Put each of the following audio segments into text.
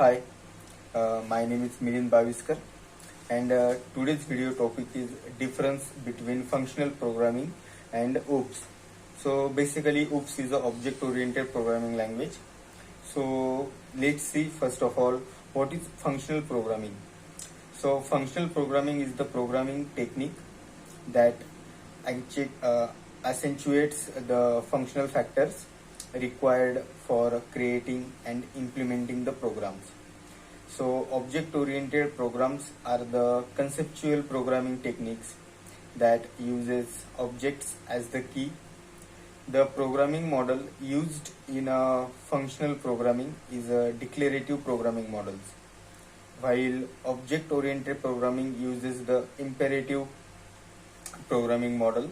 Hi, my name is Milind Baviskar, and today's video topic is difference between functional programming and OOPS. So basically, OOPS is an object-oriented programming language. So let's see first of all what is functional programming. So functional programming is the programming technique that accentuates the functional factors required for creating and implementing the programs. So object-oriented programs are the conceptual programming techniques that uses objects as the key. The programming model used in a functional programming is a declarative programming models, while object-oriented programming uses the imperative programming model.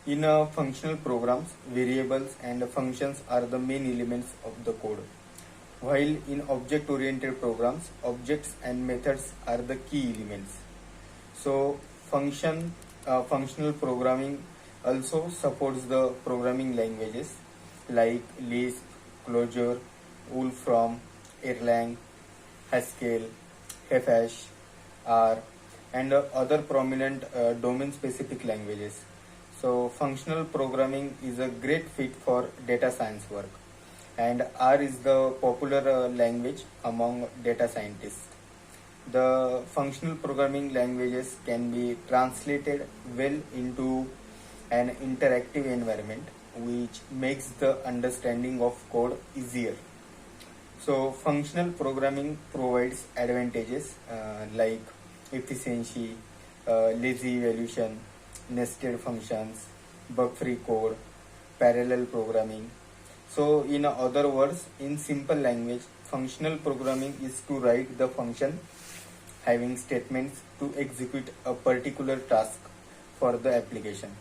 In functional programs, variables and functions are the main elements of the code, while in object-oriented programs, objects and methods are the key elements. So, functional programming also supports the programming languages like Lisp, Clojure, Wolfram, Erlang, Haskell, Hash, R, and other prominent domain-specific languages. So functional programming is a great fit for data science work, and R is the popular language among data scientists. The functional programming languages can be translated well into an interactive environment, which makes the understanding of code easier. So functional programming provides advantages like efficiency, lazy evaluation, nested functions, bug-free code, parallel programming. So in other words, in simple language, functional programming is to write the function having statements to execute a particular task for the application.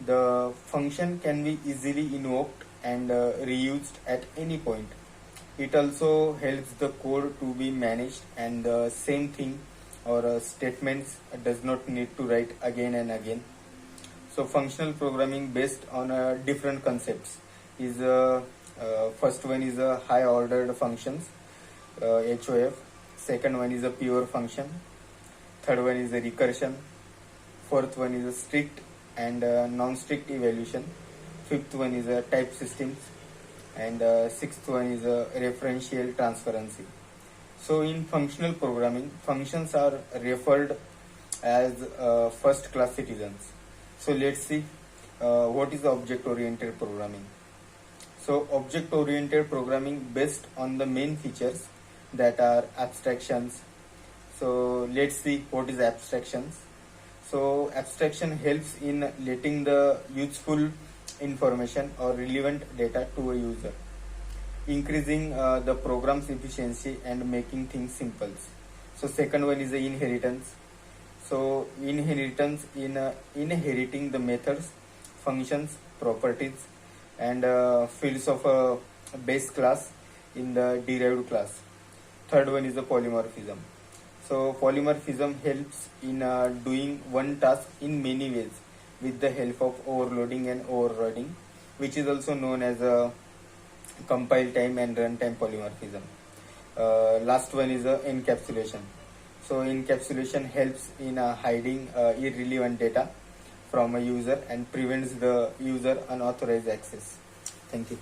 The function can be easily invoked and reused at any point. It also helps the code to be managed, and the same thing or statements does not need to write again and again. So functional programming based on different concepts is first one is a high ordered functions, HOF. Second one is a pure function. Third one is a recursion. Fourth one is a strict and non-strict evaluation. Fifth one is a type systems, and sixth one is a referential transparency. So in functional programming, functions are referred as first-class citizens. So let's see what is object-oriented programming. So object-oriented programming based on the main features that are abstractions. So let's see what is abstractions. So abstraction helps in letting the useful information or relevant data to a user, increasing the program's efficiency and making things simple. So second one is the inheritance. So inheritance in inheriting the methods, functions, properties, and fields of a base class in the derived class. Third one is the polymorphism. So polymorphism helps in doing one task in many ways with the help of overloading and overriding, which is also known as a compile time and runtime polymorphism. Last one is encapsulation. So encapsulation helps in hiding irrelevant data from a user and prevents the user unauthorized access. Thank you.